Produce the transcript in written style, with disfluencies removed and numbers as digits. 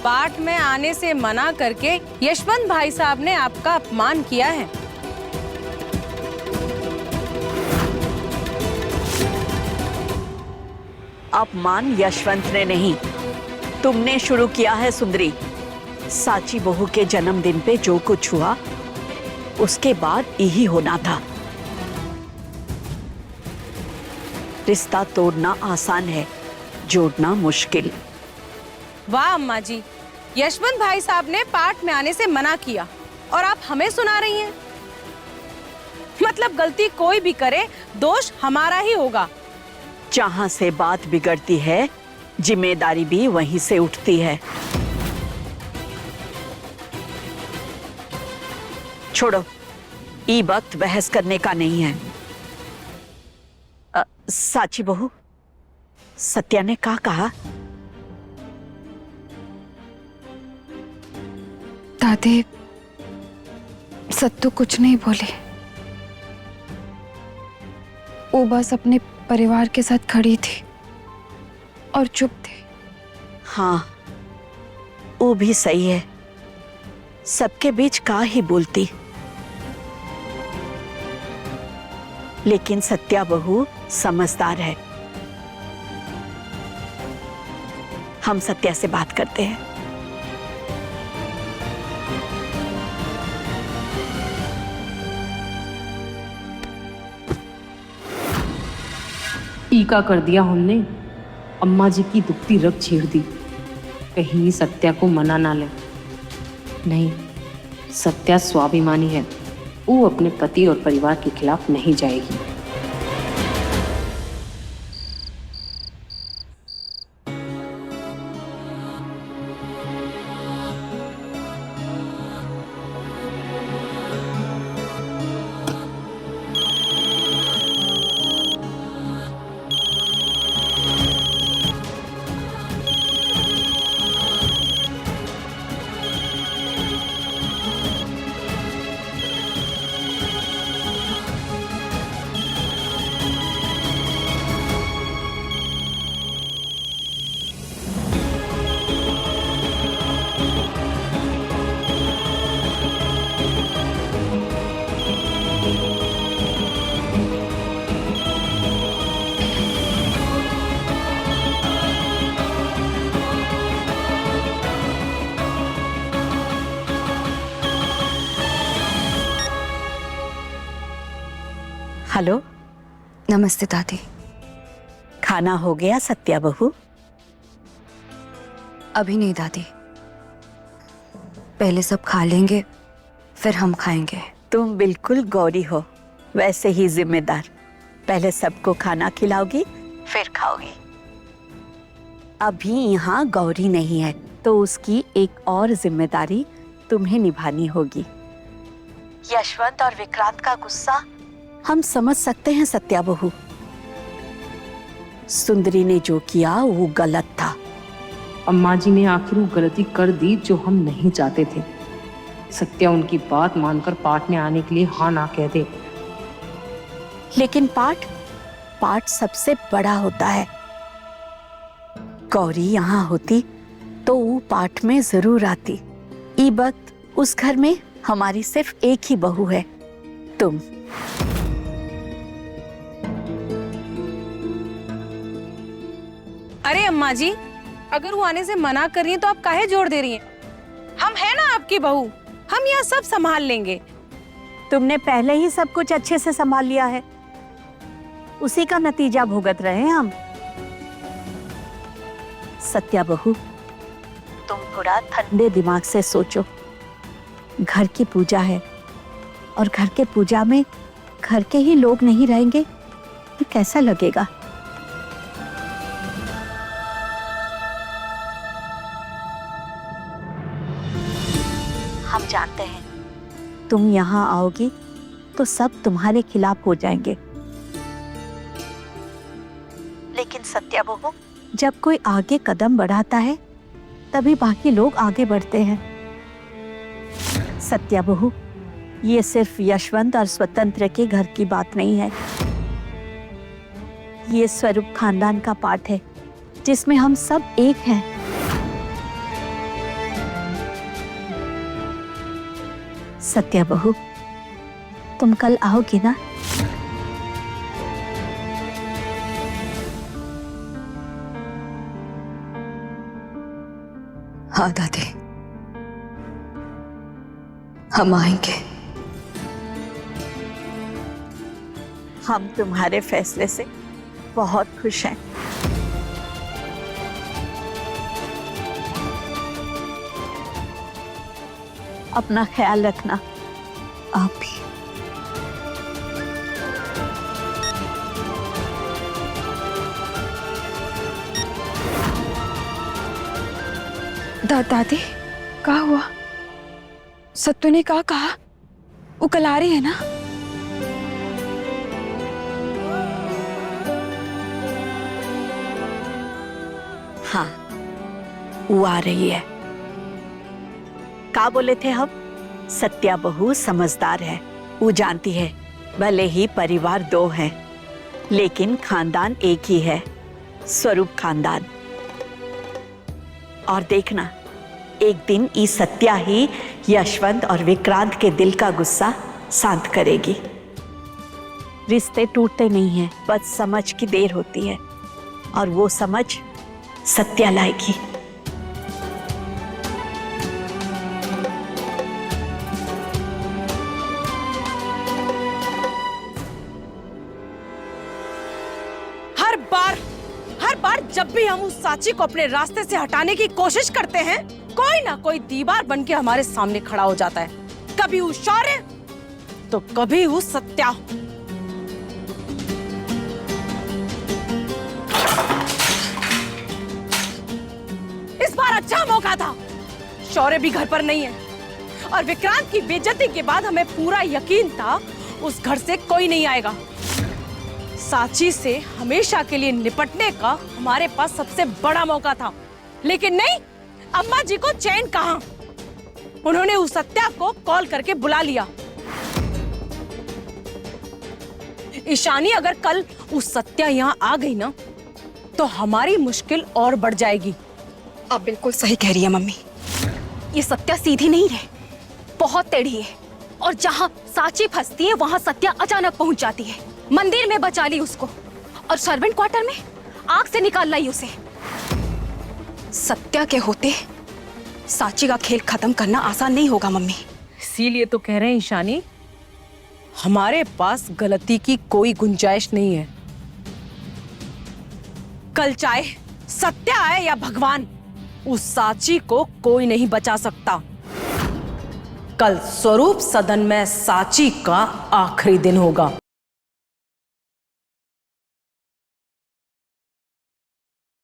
पाठ में आने से मना करके यशवंत भाई साहब ने आपका अपमान किया है। अपमान यशवंत ने नहीं, तुमने शुरू किया है सुंदरी। साची बहू के जन्मदिन पे जो कुछ हुआ उसके बाद यही होना था। रिश्ता तोड़ना आसान है, जोड़ना मुश्किल। वाह अम्मा जी, यशवंत भाई साहब ने पाठ में आने से मना किया और आप हमें सुना रही हैं। मतलब गलती कोई भी करे, दोष हमारा ही होगा। जहां से बात बिगड़ती है, जिम्मेदारी भी वहीं से उठती है। छोड़ो, ये वक्त बहस करने का नहीं है। साची बहू, सत्या ने क्या कहा? दादी, सत्तू कुछ नहीं बोले। वो बस अपने परिवार के साथ खड़ी थी और चुप थे। हाँ, वो भी सही है। सबके बीच का ही बोलती। लेकिन सत्या बहू समझदार है। हम सत्या से बात करते हैं। टीका कर दिया हमने, अम्मा जी की दुखती रग छेड़ दी। कहीं सत्या को मना ना ले। नहीं, सत्या स्वाभिमानी है, वो अपने पति और परिवार के खिलाफ नहीं जाएगी। हेलो। नमस्ते दादी। खाना हो गया सत्या बहू? अभी नहीं दादी, पहले सब खा लेंगे फिर हम खाएंगे। तुम बिल्कुल गौरी हो, वैसे ही जिम्मेदार। पहले सबको खाना खिलाओगी फिर खाओगी। अभी यहाँ गौरी नहीं है तो उसकी एक और जिम्मेदारी तुम्हें निभानी होगी। यशवंत और विक्रांत का गुस्सा हम समझ सकते हैं सत्या बहू। सुंदरी ने जो किया वो गलत था। अम्मा जी ने आखिर वो गलती कर दी जो हम नहीं चाहते थे। सत्या उनकी बात मानकर पाठ में आने के लिए हाँ ना कह दे। लेकिन पाठ सबसे बड़ा होता है। गौरी यहाँ होती तो वो पाठ में जरूर आती। ई वक्त उस घर में हमारी सिर्फ एक ही बहू है, तुम। अरे अम्मा जी, अगर वो आने से मना कर रही है तो आप काहे जोर दे रही हैं? हम हैं ना आपकी बहू, हम यहाँ सब संभाल लेंगे। तुमने पहले ही सब कुछ अच्छे से संभाल लिया है, उसी का नतीजा भुगत रहे हैं हम। सत्या बहू, तुम थोड़ा ठंडे दिमाग से सोचो। घर की पूजा है और घर के पूजा में घर के ही लोग नहीं रहेंगे तो कैसा लगेगा? हम जानते हैं तुम यहाँ आओगी तो सब तुम्हारे खिलाफ हो जाएंगे। लेकिन सत्या बहू, जब कोई आगे कदम बढ़ाता है तभी बाकी लोग आगे बढ़ते हैं। सत्या बहू, ये सिर्फ यशवंत और स्वतंत्र के घर की बात नहीं है, ये स्वरूप खानदान का पाठ है जिसमें हम सब एक हैं। सत्या बहू, तुम कल आओगी ना? हाँ दादी, हम आएंगे। हम तुम्हारे फैसले से बहुत खुश हैं। अपना ख्याल रखना। आप भी। दादी, क्या हुआ? सत्तू ने क्या कहा? वो कल आ रही है ना? हाँ, वो आ रही है। क्या बोले थे हम? सत्या बहू समझदार है। वो जानती है भले ही परिवार दो है, लेकिन खानदान एक ही है, स्वरूप खानदान। और देखना, एक दिन ई सत्या ही यशवंत और विक्रांत के दिल का गुस्सा शांत करेगी। रिश्ते टूटते नहीं हैं, बस समझ की देर होती है, और वो समझ सत्या लाएगी। हर बार जब भी हम उस साची को अपने रास्ते से हटाने की कोशिश करते हैं, कोई ना कोई दीवार बनके हमारे सामने खड़ा हो जाता है। कभी वो शौर्य तो कभी वो सत्या। इस बार अच्छा मौका था। शौर्य भी घर पर नहीं है, और विक्रांत की बेइज्जती के बाद हमें पूरा यकीन था उस घर से कोई नहीं आएगा। साची से हमेशा के लिए निपटने का हमारे पास सबसे बड़ा मौका था, लेकिन नहीं, अम्मा जी को चैन कहां। उन्होंने उस सत्या को कॉल करके बुला लिया। ईशानी, अगर कल उस सत्या यहाँ आ गई ना, तो हमारी मुश्किल और बढ़ जाएगी। आप बिल्कुल सही कह रही है मम्मी। ये सत्या सीधी नहीं है, बहुत टेढ़ी है, और जहाँ साची फंसती है वहाँ सत्या अचानक पहुंच जाती है। मंदिर में बचा ली उसको, और सर्वेंट क्वार्टर में आग से निकाल लाई उसे। सत्या के होते साची का खेल खत्म करना आसान नहीं होगा मम्मी। इसीलिए तो कह रहे हैं ईशानी, हमारे पास गलती की कोई गुंजाइश नहीं है। कल चाहे सत्या आए या भगवान, उस साची को कोई नहीं बचा सकता। कल स्वरूप सदन में साची का आखिरी दिन होगा।